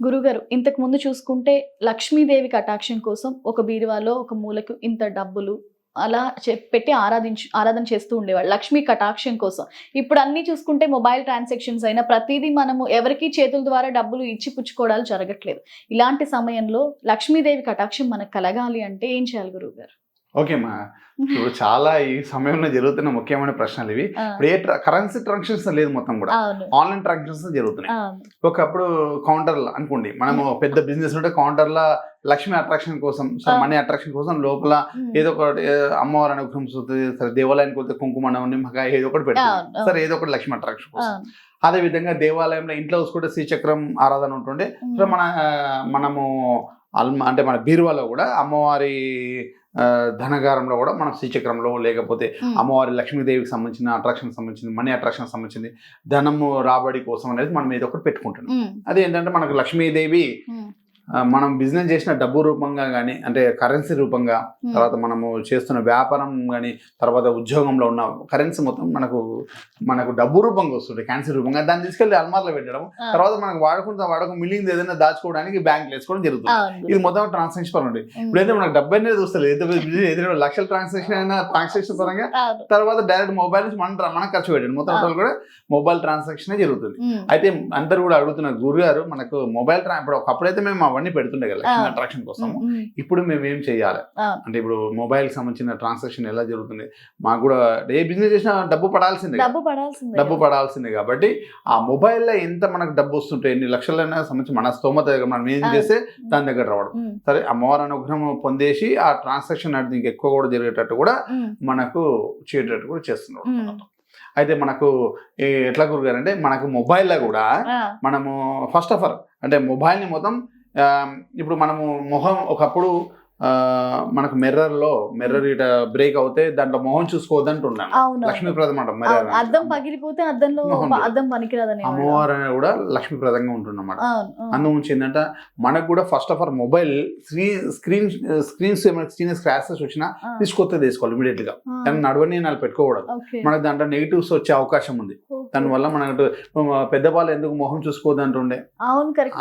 గురుగారు ఇంతకు ముందు చూసుకుంటే లక్ష్మీదేవి కటాక్షం కోసం ఒక బీరువాలో ఒక మూలకు ఇంత డబ్బులు అలా పెట్టి ఆరాధన చేస్తూ ఉండేవాళ్ళు లక్ష్మీ కటాక్షం కోసం. ఇప్పుడు అన్ని చూసుకుంటే మొబైల్ ట్రాన్సాక్షన్స్ అయినా ప్రతిదీ మనము ఎవరికి చేతుల ద్వారా డబ్బులు ఇచ్చి పుచ్చుకోవడాలు జరగట్లేదు. ఇలాంటి సమయంలో లక్ష్మీదేవి కటాక్షం మనకు కలగాలి అంటే ఏం చేయాలి గురువుగారు? ఓకే మా, ఇప్పుడు చాలా ఈ సమయంలో జరుగుతున్న ముఖ్యమైన ప్రశ్నలు ఇవి. ఇప్పుడు ఏ కరెన్సీ ట్రాన్సాక్షన్స్ లేదు, మొత్తం కూడా ఆన్లైన్ ట్రాన్సాక్షన్స్ జరుగుతున్నాయి. ఒకప్పుడు కౌంటర్ అనుకోండి, మనము పెద్ద బిజినెస్ ఉంటే కౌంటర్ లా లక్ష్మీ అట్రాక్షన్ కోసం, మనీ అట్రాక్షన్ కోసం లోపల ఏదో ఒకటి అమ్మవారి అనుగ్రహం సరే, దేవాలయానికి పోతే కుంకుమ నిమ్మకాయ ఏదో ఒకటి పెడతాం సరే, ఏదో ఒకటి లక్ష్మీ అట్రాక్షన్ కోసం. అదే విధంగా దేవాలయంలో ఇంట్లో చూసుకుంటే శ్రీచక్రం ఆరాధన ఉంటుండే. సో మనము అంటే మన బీరువాలో కూడా అమ్మవారి ధనగారంలో కూడా మనం శ్రీచక్రంలో, లేకపోతే అమ్మవారి లక్ష్మీదేవికి సంబంధించిన అట్రాక్షన్ సంబంధించింది, మనీ అట్రాక్షన్ సంబంధించింది, ధనము రాబడి కోసం అనేది మనం ఏదో ఒకటి పెట్టుకుంటున్నాం. అది ఏంటంటే మనకు లక్ష్మీదేవి మనం బిజినెస్ చేసిన డబ్బు రూపంగా కానీ, అంటే కరెన్సీ రూపంగా, తర్వాత మనము చేస్తున్న వ్యాపారం కానీ, తర్వాత ఉద్యోగంలో ఉన్న కరెన్సీ మొత్తం మనకు డబ్బు రూపంగా వస్తుంది, కరెన్సీ రూపంగా. దాన్ని తీసుకెళ్లి అల్మార్లో పెట్టడం, తర్వాత మనకు వాడకం మిగిలింది ఏదైనా దాచుకోవడానికి బ్యాంకులు వేసుకోవడం జరుగుతుంది. ఇది మొత్తం ట్రాన్సాక్షన్ పరంగా ఉంటుంది. ఇప్పుడైతే మనకు డబ్బు అనేది వస్తుంది, ఏదైనా లక్షల ట్రాన్సాక్షన్ అయినా ట్రాన్సాక్షన్ పరంగా, తర్వాత డైరెక్ట్ మొబైల్ నుంచి మనం ఖర్చు పెట్టండి, మొత్తం కూడా మొబైల్ ట్రాన్సాక్షన్ జరుగుతుంది. అయితే అందరు కూడా అడుగుతున్నారు, గురుగారు మనకు మొబైల్ ఇప్పుడు ఒకప్పుడైతే మేము అవన్నీ పెడుతుండే కదా లక్ష్మీ అట్రాక్షన్ కోసం, ఇప్పుడు మేము ఏం చేయాలి అంటే, ఇప్పుడు మొబైల్ సంబంధించిన ట్రాన్సాక్షన్ ఎలా జరుగుతుంది, మాకు కూడా ఏ బిజినెస్ చేసినా డబ్బు పడాల్సిందే కాబట్టి ఆ మొబైల్లో ఎంత మనకు డబ్బు వస్తుంటే, ఎన్ని లక్షలైనా సంబంధించి మన స్తోమత దగ్గర మనం ఏం చేస్తే దాని దగ్గర రావడం, సరే అమ్మవారి అనుగ్రహం పొందేసి ఆ ట్రాన్సాక్షన్ అనేది ఇంకెక్కువ కూడా జరిగేటట్టు కూడా మనకు చేసేటట్టు కూడా చేస్తున్నాం. అయితే మనకు ఎట్లా గురుగారు అంటే, మనకు మొబైల్లో కూడా మనము ఫస్ట్ ఆఫ్ ఆల్ అంటే మొబైల్ని మొత్తం ఇప్పుడు మనము మొహం ఒకప్పుడు మనకు మిర్రర్ ఇట బ్రేక్ అవుతే దాంట్లో మొహం చూసుకోవద్దంటున్నాను, లక్ష్మీప్రదం అంటాం. అద్దం పగిలిపోతే అద్దంలో అద్దం పనికిరాదని, అమ్మవారు కూడా లక్ష్మీప్రదంగా ఉంటున్నమాట. అందుగురించి ఏంటంటే మనకు కూడా first of all mobile screens scratches వచ్చినా తీసుకొస్తే తీసుకోవాలి ఇమీడియట్ గా. కానీ నడవని నాలుగు పెట్టుకోకూడదు, మనకు దాంట్లో నెగిటివ్స్ వచ్చే అవకాశం ఉంది. దానివల్ల మనకు పెద్దవాళ్ళు ఎందుకు మొహం చూసుకోవద్దు అంటుండే.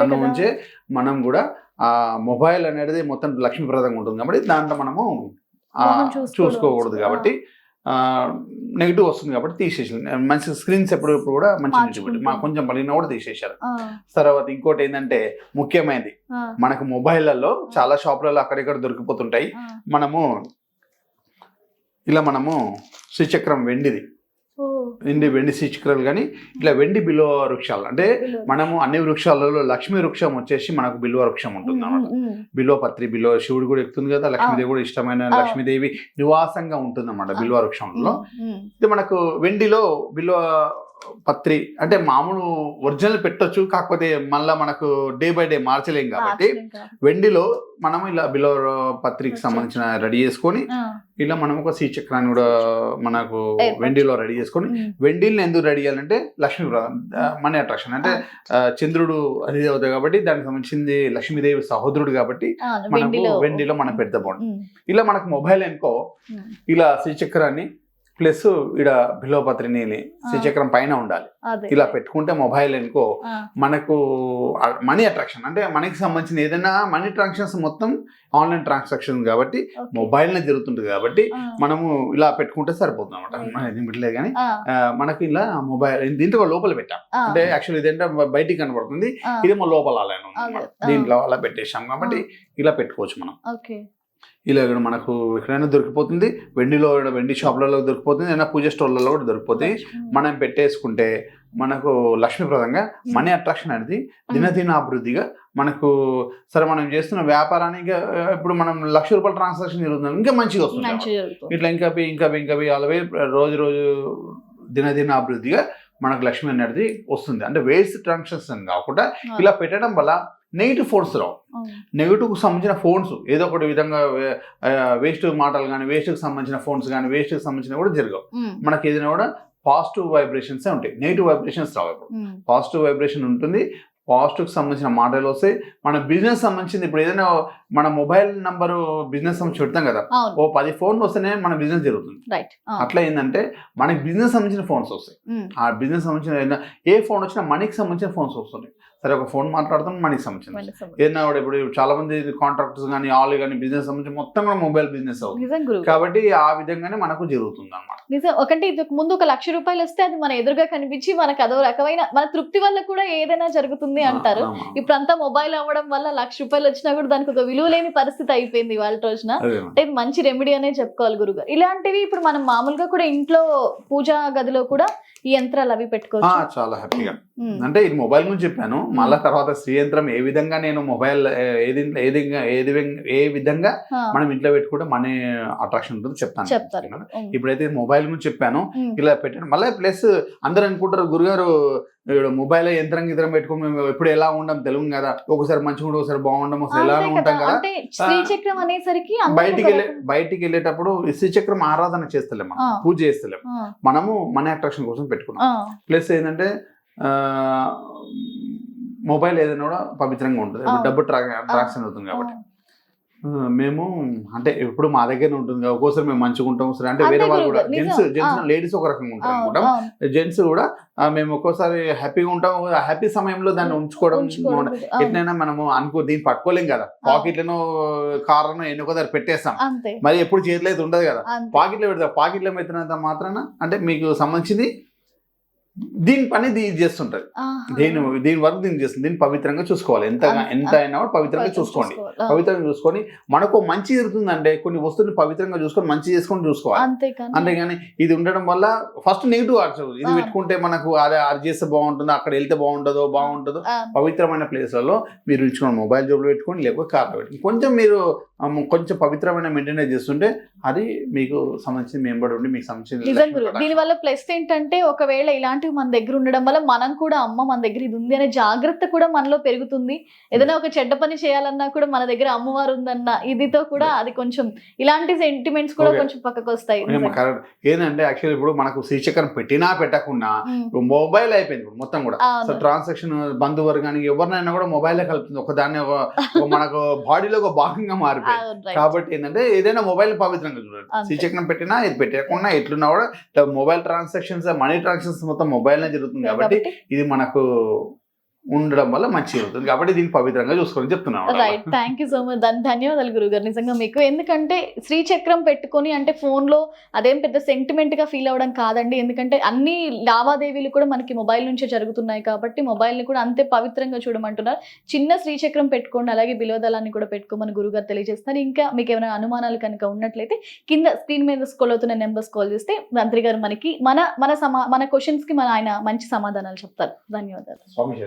అందుగురించే మనం కూడా ఆ మొబైల్ అనేది మొత్తం లక్ష్మీప్రదంగా ఉంటుంది కాబట్టి దాంట్లో మనము చూసుకోకూడదు, కాబట్టి నెగిటివ్ వస్తుంది కాబట్టి తీసేసారు. మంచి స్క్రీన్స్ ఎప్పుడు కూడా మంచి మాకు కొంచెం పలిగినా కూడా తీసేశారు. తర్వాత ఇంకోటి ఏంటంటే ముఖ్యమైనది, మనకు మొబైల్లో చాలా షాపులలో అక్కడిక్కడ దొరికిపోతుంటాయి. మనము శ్రీచక్రం వెండి శ్రీచక్రాలు కానీ ఇట్లా వెండి బిల్వ వృక్షాలు, అంటే మనము అన్ని వృక్షాలలో లక్ష్మీ వృక్షం వచ్చేసి మనకు బిల్వ వృక్షం ఉంటుంది అన్నమాట. బిల్వ పత్రి, శివుడు కూడా ఎక్కుతుంది కదా, లక్ష్మీదేవి కూడా ఇష్టమైన లక్ష్మీదేవి నివాసంగా ఉంటుంది అన్నమాట బిల్వ వృక్షంలో. ఇది మనకు వెండిలో బిల్వ పత్రి అంటే మామూలు ఒరిజినల్ పెట్టొచ్చు, కాకపోతే మళ్ళీ మనకు డే బై డే మార్చలేం కాబట్టి వెండిలో మనం ఇలా బిలో పత్రికి సంబంధించిన రెడీ చేసుకొని, ఇలా మనం ఒక శ్రీచక్రాన్ని కూడా మనకు వెండిలో రెడీ చేసుకొని, వెండిని ఎందుకు రెడీ చేయాలంటే లక్ష్మీ మనీ అట్రాక్షన్ అంటే చంద్రుడు అది అవుతాయి కాబట్టి దానికి సంబంధించింది లక్ష్మీదేవి సహోదరుడు కాబట్టి మనకు వెండిలో మనం పెడతా బాగుంటుంది. ఇలా మనకు మొబైల్ అనుకో ఇలా శ్రీచక్రాన్ని ప్లస్ ఇక్కడ బిల్వపత్రిని శ్రీచక్రం పైన ఉండాలి, ఇలా పెట్టుకుంటే మొబైల్ అనుకో మనకు మనీ అట్రాక్షన్ అంటే మనకి సంబంధించిన ఏదైనా మనీ ట్రాన్సాక్షన్స్ మొత్తం ఆన్లైన్ ట్రాన్సాక్షన్ కాబట్టి మొబైల్నే జరుగుతుంటుంది కాబట్టి మనము ఇలా పెట్టుకుంటే సరిపోతుంది అనమాట. కానీ మనకి ఇలా మొబైల్ దీంట్లో లోపల పెట్టాం అంటే యాక్చువల్లీ ఇదేంటే బయటికి కనబడుతుంది, ఇదేమో లోపల అలా ఉంది, దీంట్లో అలా పెట్టేసాం కాబట్టి ఇలా పెట్టుకోవచ్చు మనం. ఇలా మనకు ఎక్కడైనా దొరికిపోతుంది, వెండి షాపులలో దొరికిపోతుంది, ఏదైనా పూజ స్టోర్లలో కూడా దొరికిపోతుంది. మనం పెట్టేసుకుంటే మనకు లక్ష్మీప్రదంగా మనీ అట్రాక్షన్ అనేది దినదిన అభివృద్ధిగా మనకు సరే మనం చేస్తున్న వ్యాపారానికి ఇప్పుడు మనం ₹1,00,000 ట్రాన్సాక్షన్ జరుగుతుంది, ఇంకా మంచిగా వస్తుంది. ఇట్లా ఇంకా అలాగే రోజు దినదిన అభివృద్ధిగా మనకు లక్ష్మీ అనేది వస్తుంది. అంటే వేస్ట్ ట్రాన్సాక్షన్ కాకుండా ఇలా పెట్టడం వల్ల నెగిటివ్ ఫోన్స్ రావు. నెగిటివ్కి సంబంధించిన ఫోన్స్ ఏదో ఒకటి విధంగా వేస్ట్ మాటలు కానీ, వేస్ట్కి సంబంధించిన ఫోన్స్ కానీ, వేస్ట్కి సంబంధించిన కూడా జరగవు. మనకి ఏదైనా కూడా పాజిటివ్ వైబ్రేషన్స్ ఉంటాయి, నెగిటివ్ వైబ్రేషన్స్ రావు. ఇప్పుడు పాజిటివ్ వైబ్రేషన్ ఉంటుంది, పాజిటివ్కి సంబంధించిన మాటలు వస్తాయి. మన బిజినెస్ సంబంధించింది ఇప్పుడు ఏదైనా మన మొబైల్ నంబరు బిజినెస్ సంబంధించి పెడతాం కదా, ఓ 10 ఫోన్లు వస్తేనే మన బిజినెస్ జరుగుతుంది. అట్లా ఏంటంటే మనకి బిజినెస్ సంబంధించిన ఫోన్స్ వస్తాయి, ఆ బిజినెస్ సంబంధించిన ఏ ఫోన్ వచ్చినా మనీకి సంబంధించిన ఫోన్స్ వస్తున్నాయి. సరే ఒక ఫోన్ మాట్లాడుతాం మనకి సంబంధించింది. ఏదైనా కూడా ఇప్పుడు చాలా మంది కాంట్రాక్టర్స్ కానీ ఆల్ కానీ బిజినెస్ సంబంధించి మొత్తం కూడా మొబైల్ బిజినెస్ అవుతుంది కాబట్టి ఆ విధంగానే మనకు జరుగుతుంది అన్నమాట. నిజం. ఒకటి ఇంతకు ముందు 1,00,000 రూపాయలు వస్తే అది మన ఎదురుగా కనిపించి మనకు అదో రకమైన మన తృప్తి వల్ల కూడా ఏదైనా జరుగుతుంది అంటారు. ఇప్పుడు అంతా మొబైల్ అవ్వడం వల్ల 1,00,000 రూపాయలు వచ్చినా కూడా దానికి ఒక విలువ లేని పరిస్థితి అయిపోయింది ఇవాళ రోజున. అంటే ఇది మంచి రెమెడీ అనే చెప్పుకోవాలి గురుగారు. ఇలాంటివి ఇప్పుడు మనం మామూలుగా కూడా ఇంట్లో పూజా గదిలో కూడా ఈ యంత్రాలు అవి పెట్టుకోవచ్చు. చాలా హ్యాపీగా. అంటే ఇది మొబైల్ గురించి చెప్పాను. మళ్ళా తర్వాత శ్రీ యంత్రం ఏ విధంగా నేను మొబైల్ ఏ విధంగా మనం ఇంట్లో పెట్టుకుంటే మనీ అట్రాక్షన్ ఉంటుంది చెప్తాను. ఇప్పుడైతే మొబైల్ గురించి చెప్పాను ఇలా పెట్టాను. మళ్ళీ ప్లస్ అందరు అనుకుంటారు గురుగారు మొబైల్ యంత్రం పెట్టుకుని మేము ఎప్పుడు ఎలా ఉండం తెలుగు కదా, ఒకసారి మంచిగా ఉంటే ఒకసారి బాగుండం, ఒకసారి ఎలా ఉంటాం కదా. శ్రీచక్రం అనేసరికి బయటికి వెళ్ళేటప్పుడు శ్రీచక్రం ఆరాధన చేస్తలేము, పూజ చేస్తలేము, మనము మనీ అట్రాక్షన్ కోసం పెట్టుకున్నాం. ప్లస్ ఏంటంటే మొబైల్ ఏదైనా కూడా పవిత్రంగా ఉంటుంది, డబ్బు ట్రాన్సాక్షన్ అవుతుంది కాబట్టి మేము అంటే ఎప్పుడు మా దగ్గర ఉంటుంది కదా, ఒక్కోసారి మేము మంచిగా ఉంటాం సరే అంటే వేరే వాళ్ళు కూడా జెంట్స్ లేడీస్ ఒక రకంగా ఉంటారు అనుకుంటాం, జెంట్స్ కూడా మేము ఒక్కోసారి హ్యాపీగా ఉంటాం. హ్యాపీ సమయంలో దాన్ని ఉంచుకోవడం ఎట్లయినా మనము దీన్ని పట్టుకోలేం కదా, పాకెట్లను కార్లను ఎన్నో దగ్గర పెట్టేస్తాం, మరి ఎప్పుడు చేతిలో అయితే ఉండదు కదా, పాకెట్లో పెడతాం. పాకెట్లో పెట్టినంత మాత్రాన అంటే మీకు సంబంధించింది దీని పని చేస్తుంటది, దీని వర్క్ దీన్ని చేస్తుంది. దీన్ని పవిత్రంగా చూసుకోవాలి, ఎంత అయినా పవిత్రంగా చూసుకోండి. పవిత్రంగా చూసుకొని మనకు మంచి జరుగుతుందంటే కొన్ని వస్తువుని పవిత్రంగా చూసుకొని మంచి చేసుకొని చూసుకోవాలి. అంతేగాని ఇది ఉండడం వల్ల ఫస్ట్ నెగిటివ్ ఆర్చదు, ఇది పెట్టుకుంటే మనకు అది చేస్తే బాగుంటుందో, అక్కడ వెళ్తే బాగుంటుందో. పవిత్రమైన ప్లేస్లలో మీరు ఉంచుకోండి, మొబైల్ జోబులు పెట్టుకోండి, లేకపోతే కార్లో పెట్టుకోండి. కొంచెం మీరు కొంచెం పవిత్రమైన మెయింటెనెన్స్ చేస్తుంటే అది మీకు సంబంధించిన మెంబర్ ఉండి మీకు సంబంధించిన. దీనివల్ల ప్లస్ ఏంటంటే ఒకవేళ ఇలాంటివి మన దగ్గర ఉండడం వల్ల మనం కూడా అమ్మ మన దగ్గర ఇది ఉంది అనే జాగ్రత్త కూడా మనలో పెరుగుతుంది. ఏదైనా ఒక చెడ్డ పని చేయాలన్నా కూడా మన దగ్గర అమ్మవారు ఉందన్న ఇదితో కూడా అది కొంచెం ఇలాంటి సెంటిమెంట్స్ కూడా కొంచెం పక్కకు వస్తాయి. ఏంటంటే యాక్చువల్లీ ఇప్పుడు మనకు శ్రీచక్రం పెట్టినా పెట్టకుండా మొబైల్ అయిపోయింది మొత్తం కూడా. సో ట్రాన్సాక్షన్ బంధువులు కానీ ఎవరినైనా కూడా మొబైల్ కలుపుతుంది, ఒక దాన్ని మనకు బాడీలో ఒక భాగంగా మారిపోయింది. కాబట్టి ఏంటంటే ఏదైనా మొబైల్ పవిత్రంగా చూడండి. శ్రీచక్రం పెట్టినా ఇది పెట్టకుండా ఎట్లున్నా కూడా మొబైల్ ట్రాన్సాక్షన్స్ మనీ ట్రాన్సాక్షన్స్ మొత్తం మొబైల్ నే జరుగుతుంది కాబట్టి ఇది మనకు ఉండడం వల్ల మంచి జరుగుతుంది. కాబట్టి దీన్ని పవిత్రంగా చూసుకొని చెప్తున్నాను. Right, thank you so much. ధన్యవాదాలు గురుగారు నిజంగా మీకు. ఎందుకంటే శ్రీచక్రం పెట్టుకొని అంటే ఫోన్ లో అదేం పెద్ద సెంటిమెంట్ గా ఫీల్ అవ్వడం కాదండి. ఎందుకంటే అన్ని లావాదేవీలు కూడా మనకి మొబైల్ నుంచే జరుగుతున్నాయి కాబట్టి మొబైల్ ని కూడా అంతే పవిత్రంగా చూడమంటున్నారు. చిన్న శ్రీచక్రం పెట్టుకోండి, అలాగే బిల్వదళాన్ని కూడా పెట్టుకోమని గురుగారు తెలియజేస్తున్నారు. ఇంకా మీకు ఏమైనా అనుమానాలు కనుక ఉన్నట్లయితే కింద స్క్రీన్ మీద స్క్రోల్ అవుతున్న నెంబర్స్ కాల్ చేస్తే మంత్రి గారు మనకి మన క్వశ్చన్స్ కి ఆయన మంచి సమాధానాలు చెప్తారు. ధన్యవాదాలు. స్వామి.